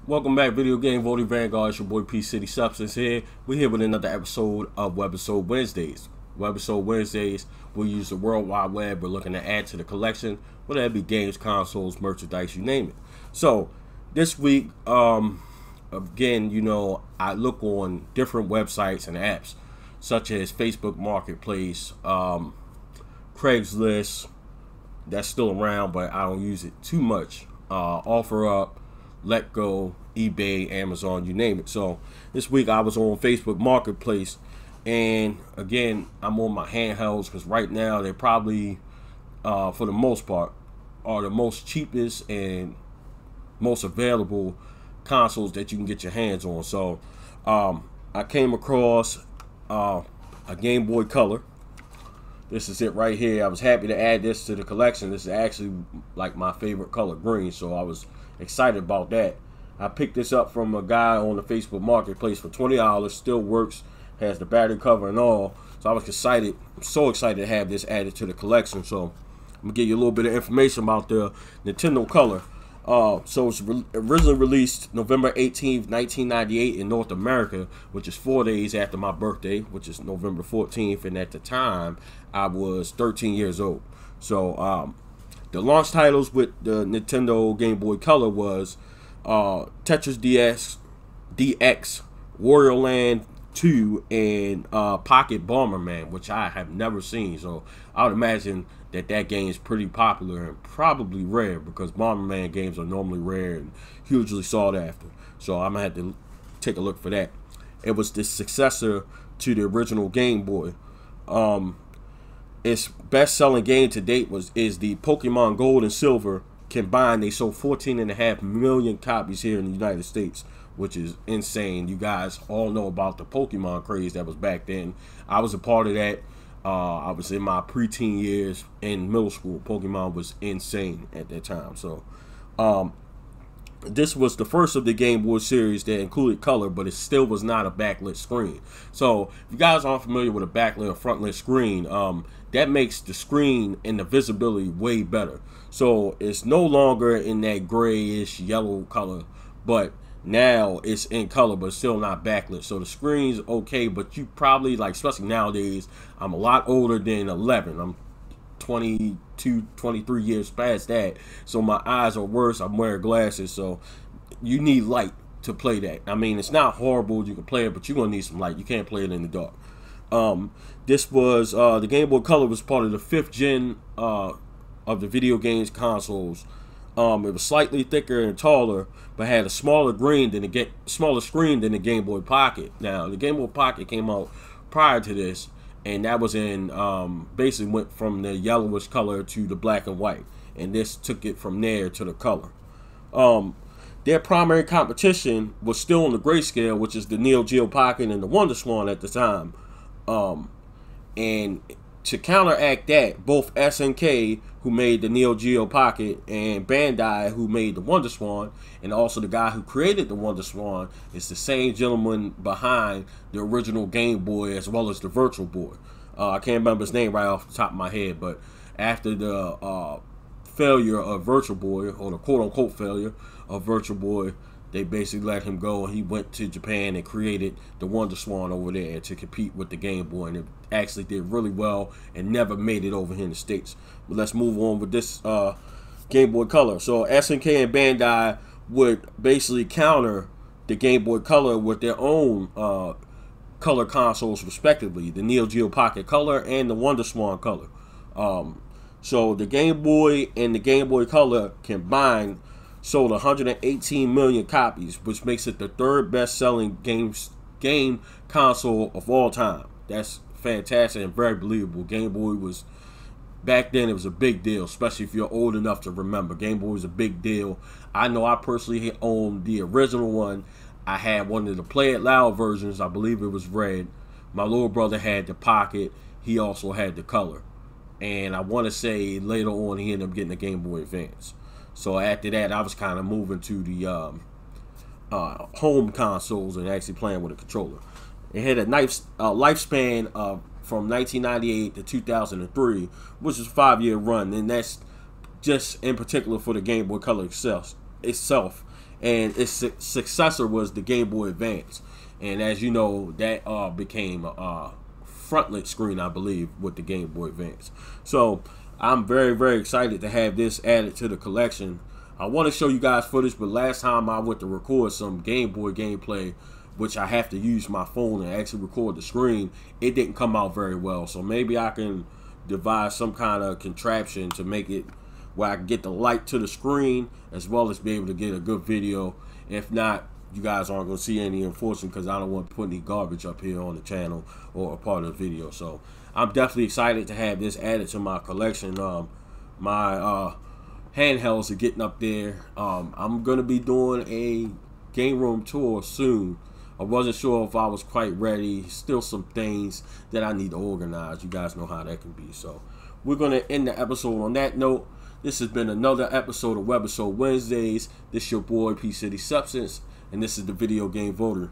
Welcome back, Video Game Voting Vanguard. It's your boy P City Substance here. We're here with another episode of WEBISODE Wednesdays. WEBISODE Wednesdays, we'll use the World Wide Web. We're looking to add to the collection, whether it be games, consoles, merchandise, you name it. So, this week, again, I look on different websites and apps, such as Facebook Marketplace, Craigslist, that's still around, but I don't use it too much. OfferUp, Let Go, eBay, Amazon, you name it. So this week I was on Facebook Marketplace, and again, I'm on my handhelds because right now they're probably, for the most part, are the most cheapest and most available consoles that you can get your hands on. So I came across a Game Boy Color. This is it right here. I was happy to add this to the collection. This is actually like my favorite color, green, so I was excited about that. I picked this up from a guy on the Facebook Marketplace for $20. Still works, has the battery cover and all. So I was excited. I'm so excited to have this added to the collection. So I'm gonna give you a little bit of information about the Nintendo Color. So it's originally released November 18th, 1998 in North America, which is 4 days after my birthday, which is November 14th. And at the time, I was 13 years old. So the launch titles with the Nintendo Game Boy Color was Tetris DX, Wario Land 2, and Pocket Bomberman, which I have never seen. So I would imagine that game is pretty popular and probably rare, because Bomberman games are normally rare and hugely sought after. So I'm gonna have to take a look for that. It was the successor to the original Game Boy. Its best-selling game to date is the Pokemon Gold and Silver. Combined, they sold 14.5 million copies here in the United States, which is insane. You guys all know about the Pokemon craze that was back then. I was a part of that. I was in my preteen years in middle school. Pokemon was insane at that time. So, this was the first of the Game Boy series that included color, but it still was not a backlit screen. So, if you guys aren't familiar with a backlit or frontlit screen, that makes the screen and the visibility way better. So, it's no longer in that grayish yellow color, but now it's in color, but still not backlit. So the screen's okay, but you probably, like, especially nowadays, I'm a lot older than 11. I'm 22, 23 years past that. So my eyes are worse. I'm wearing glasses. So you need light to play that. I mean, it's not horrible. You can play it, but you're going to need some light. You can't play it in the dark. This was, the Game Boy Color was part of the 5th gen of the video games consoles. It was slightly thicker and taller, but had a smaller screen than the Game Boy Pocket. Now, the Game Boy Pocket came out prior to this, and that was in basically went from the yellowish color to the black and white, and this took it from there to the color. Their primary competition was still on the grayscale, which is the Neo Geo Pocket and the Wonder Swan at the time. And to counteract that, both SNK, who made the Neo Geo Pocket, and Bandai, who made the Wonder Swan, and also the guy who created the Wonder Swan, is the same gentleman behind the original Game Boy as well as the Virtual Boy. I can't remember his name right off the top of my head, but after the failure of Virtual Boy, or the quote-unquote failure of Virtual Boy, they basically let him go, and he went to Japan and created the Wonder Swan over there to compete with the Game Boy, and it actually did really well and never made it over here in the States. But let's move on with this Game Boy Color. So SNK and Bandai would basically counter the Game Boy Color with their own color consoles respectively, the Neo Geo Pocket Color and the Wonder Swan Color. So the Game Boy and the Game Boy Color combined sold 118 million copies, which makes it the 3rd best-selling game console of all time. That's fantastic and very believable. Game Boy was, back then, it was a big deal, especially if you're old enough to remember. Game Boy was a big deal. I know I personally owned the original one. I had one of the Play It Loud versions. I believe it was red. My little brother had the Pocket. He also had the Color. And I want to say later on he ended up getting a Game Boy Advance. So after that, I was kind of moving to the home consoles and actually playing with a controller. It had a nice lifespan from 1998 to 2003, which is a 5-year run, and that's just in particular for the Game Boy Color itself. and its successor was the Game Boy Advance. And as you know, that became a frontlit screen, I believe, with the Game Boy Advance. So I'm very, very excited to have this added to the collection. I want to show you guys footage, but last time I went to record some Game Boy gameplay, which I have to use my phone and actually record the screen, it didn't come out very well. So maybe I can devise some kind of contraption to make it where I can get the light to the screen as well as be able to get a good video. If not, you guys aren't going to see any, unfortunately, because I don't want to put any garbage up here on the channel or a part of the video. So I'm definitely excited to have this added to my collection. My handhelds are getting up there. I'm going to be doing a game room tour soon. I wasn't sure if I was quite ready. Still some things that I need to organize. You guys know how that can be. So we're going to end the episode on that note. This has been another episode of Webisode Wednesdays. This is your boy P City Substance, and this is the Video Game Voter.